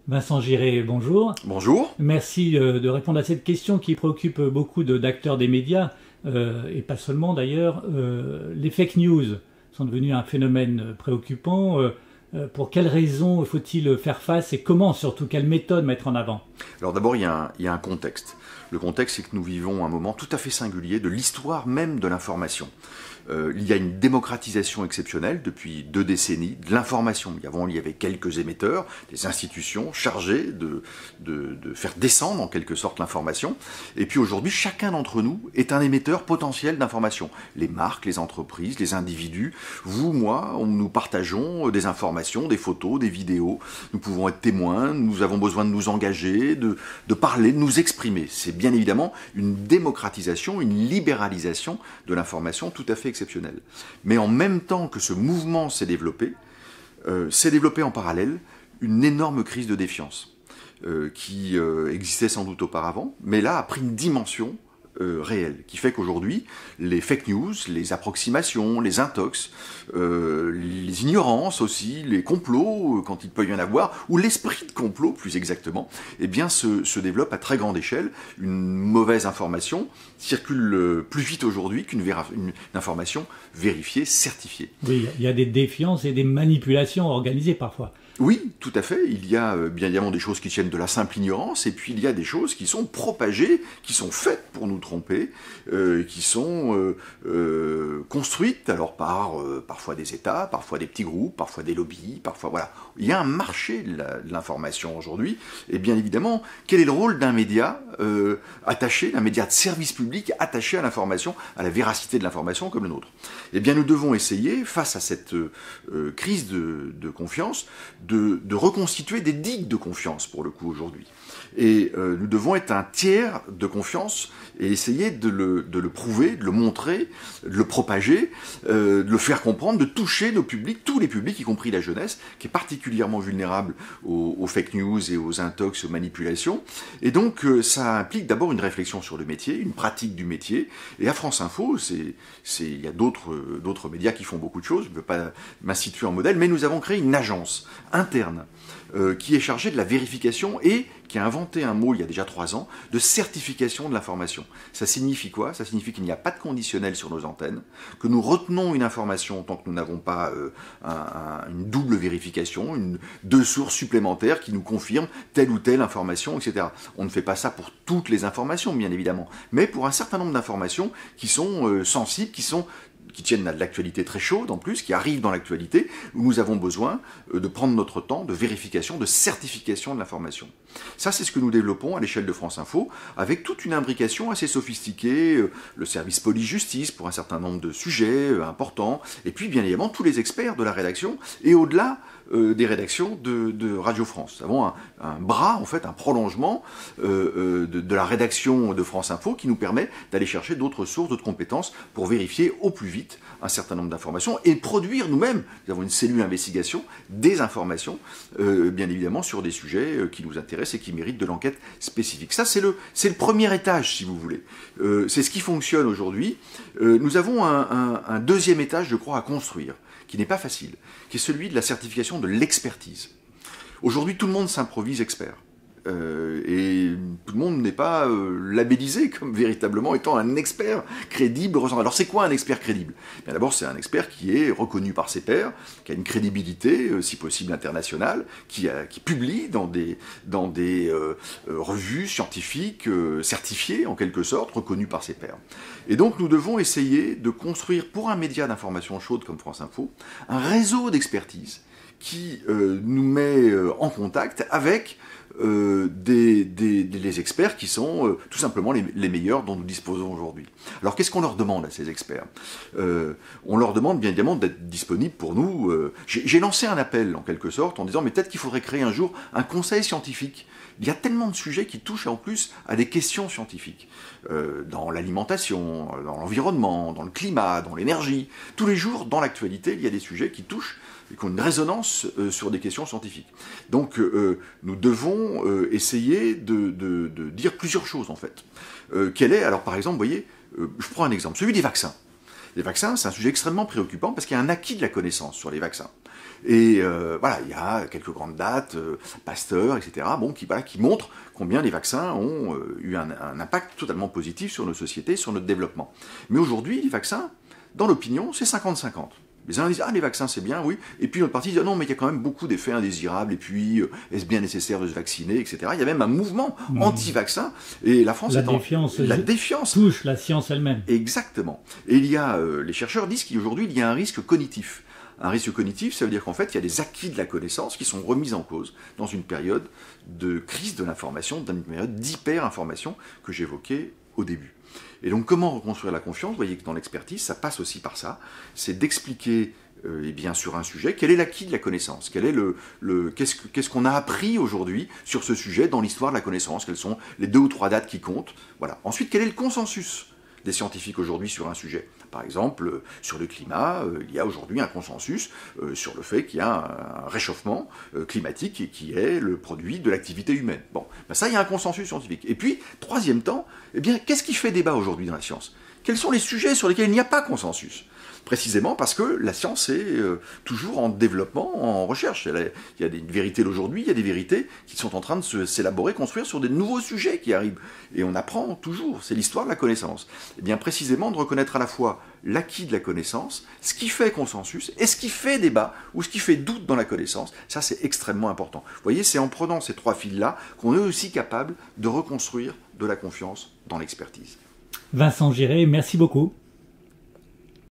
Vincent Giré, bonjour. Bonjour. Merci de répondre à cette question qui préoccupe beaucoup d'acteurs des médias, et pas seulement d'ailleurs. Les fake news sont devenus un phénomène préoccupant. Pour quelles raisons faut-il faire face et comment, surtout, quelle méthode mettre en avant? Alors d'abord, il y a un contexte. Le contexte, c'est que nous vivons un moment tout à fait singulier de l'histoire même de l'information. Il y a une démocratisation exceptionnelle depuis 2 décennies de l'information. Avant, il y avait quelques émetteurs, des institutions chargées de faire descendre en quelque sorte l'information. Et puis aujourd'hui, chacun d'entre nous est un émetteur potentiel d'information. Les marques, les entreprises, les individus, vous, moi, nous partageons des informations, des photos, des vidéos. Nous pouvons être témoins, nous avons besoin de nous engager, de parler, de nous exprimer. C'est bien évidemment une démocratisation, une libéralisation de l'information tout à fait exceptionnelle. Mais en même temps que ce mouvement s'est développé en parallèle une énorme crise de défiance qui existait sans doute auparavant, mais là a pris une dimension réelle, qui fait qu'aujourd'hui, les fake news, les approximations, les intox, les ignorances aussi, les complots, quand il peut y en avoir, ou l'esprit de complot, plus exactement, eh bien, se développe à très grande échelle. Une mauvaise information circule plus vite aujourd'hui qu'une information vérifiée, certifiée. Oui, il y a des défiances et des manipulations organisées parfois. Oui, tout à fait. Il y a bien évidemment des choses qui tiennent de la simple ignorance, et puis il y a des choses qui sont propagées, qui sont faites pour nous tromper, qui sont construites alors par parfois des États, parfois des petits groupes, parfois des lobbies, parfois voilà. Il y a un marché de l'information aujourd'hui, et bien évidemment, quel est le rôle d'un média attaché, d'un média de service public attaché à l'information, à la véracité de l'information comme le nôtre? Eh bien, nous devons essayer, face à cette crise de confiance, de reconstituer des digues de confiance, pour le coup, aujourd'hui. Et nous devons être un tiers de confiance et essayer de le prouver, de le montrer, de le propager, de le faire comprendre, de toucher nos publics, tous les publics, y compris la jeunesse, qui est particulièrement vulnérable aux fake news et aux intox, aux manipulations. Et donc, ça implique d'abord une réflexion sur le métier, une pratique du métier. Et à France Info, il y a d'autres médias qui font beaucoup de choses, je ne veux pas m'instituer en modèle, mais nous avons créé une agence interne qui est chargée de la vérification et qui a inventé un mot il y a déjà 3 ans, de certification de l'information. Ça signifie quoi? Ça signifie qu'il n'y a pas de conditionnel sur nos antennes, que nous retenons une information tant que nous n'avons pas une double vérification, 2 sources supplémentaires qui nous confirment telle ou telle information, etc. On ne fait pas ça pour toutes les informations, bien évidemment, mais pour un certain nombre d'informations qui sont sensibles, qui tiennent à de l'actualité très chaude en plus, qui arrivent dans l'actualité, où nous avons besoin de prendre notre temps de vérification, de certification de l'information. Ça, c'est ce que nous développons à l'échelle de France Info, avec toute une imbrication assez sophistiquée, le service police-justice pour un certain nombre de sujets importants, et puis bien évidemment tous les experts de la rédaction, et au-delà des rédactions de Radio France. Nous avons un bras, en fait, un prolongement de la rédaction de France Info qui nous permet d'aller chercher d'autres sources, d'autres compétences pour vérifier au plus vite un certain nombre d'informations et produire nous-mêmes, nous avons une cellule d'investigation, des informations, bien évidemment, sur des sujets qui nous intéressent et qui méritent de l'enquête spécifique. Ça, c'est le premier étage, si vous voulez. C'est ce qui fonctionne aujourd'hui. Nous avons un deuxième étage, je crois, à construire, qui n'est pas facile, qui est celui de la certification de l'expertise. Aujourd'hui, tout le monde s'improvise expert. Et tout le monde n'est pas labellisé comme véritablement étant un expert crédible. Alors c'est quoi un expert crédible? Bien, d'abord, c'est un expert qui est reconnu par ses pairs, qui a une crédibilité, si possible internationale, qui publie dans des revues scientifiques certifiées en quelque sorte, reconnues par ses pairs. Et donc nous devons essayer de construire pour un média d'information chaude comme France Info un réseau d'expertise qui nous met en contact avec des experts qui sont tout simplement les meilleurs dont nous disposons aujourd'hui. Alors qu'est-ce qu'on leur demande à ces experts? On leur demande bien évidemment d'être disponibles pour nous. J'ai lancé un appel en quelque sorte en disant mais peut-être qu'il faudrait créer un jour un conseil scientifique. Il y a tellement de sujets qui touchent en plus à des questions scientifiques. Dans l'alimentation, dans l'environnement, dans le climat, dans l'énergie. Tous les jours, dans l'actualité, il y a des sujets qui touchent et qui ont une résonance sur des questions scientifiques. Donc nous devons essayer de dire plusieurs choses en fait. Alors par exemple, vous voyez, je prends un exemple, celui des vaccins. Les vaccins, c'est un sujet extrêmement préoccupant parce qu'il y a un acquis de la connaissance sur les vaccins. Et voilà, il y a quelques grandes dates, Pasteur, etc., bon, qui montrent combien les vaccins ont eu un impact totalement positif sur nos sociétés, sur notre développement. Mais aujourd'hui, les vaccins, dans l'opinion, c'est 50-50. Les uns disent « Ah, les vaccins, c'est bien, oui ». Et puis l'autre partie dit « Ah non, mais il y a quand même beaucoup d'effets indésirables, et puis est-ce bien nécessaire de se vacciner, etc. » Il y a même un mouvement anti-vaccin, et la France la défiance touche la science elle-même. Exactement. Et il y a, les chercheurs disent qu'aujourd'hui, il y a un risque cognitif. Un risque cognitif, ça veut dire qu'en fait, il y a des acquis de la connaissance qui sont remis en cause dans une période de crise de l'information, dans une période d'hyper-information que j'évoquais au début. Et donc, comment reconstruire la confiance? Vous voyez que dans l'expertise, ça passe aussi par ça. C'est d'expliquer, eh bien, sur un sujet, quel est l'acquis de la connaissance, quel est qu'est-ce qu'on a appris aujourd'hui sur ce sujet dans l'histoire de la connaissance, quelles sont les 2 ou 3 dates qui comptent. Voilà. Ensuite, quel est le consensus des scientifiques aujourd'hui sur un sujet? Par exemple, sur le climat, il y a aujourd'hui un consensus sur le fait qu'il y a un réchauffement climatique qui est le produit de l'activité humaine. Bon, ben ça, il y a un consensus scientifique. Et puis, troisième temps, eh bien, qu'est-ce qui fait débat aujourd'hui dans la science? Quels sont les sujets sur lesquels il n'y a pas consensus? Précisément parce que la science est toujours en développement, en recherche. Il y a des vérités d'aujourd'hui, il y a des vérités qui sont en train de s'élaborer, construire sur des nouveaux sujets qui arrivent. Et on apprend toujours, c'est l'histoire de la connaissance. Et bien précisément de reconnaître à la fois l'acquis de la connaissance, ce qui fait consensus, et ce qui fait débat, ou ce qui fait doute dans la connaissance, ça c'est extrêmement important. Vous voyez, c'est en prenant ces 3 fils-là qu'on est aussi capable de reconstruire de la confiance dans l'expertise. Vincent Giré, merci beaucoup.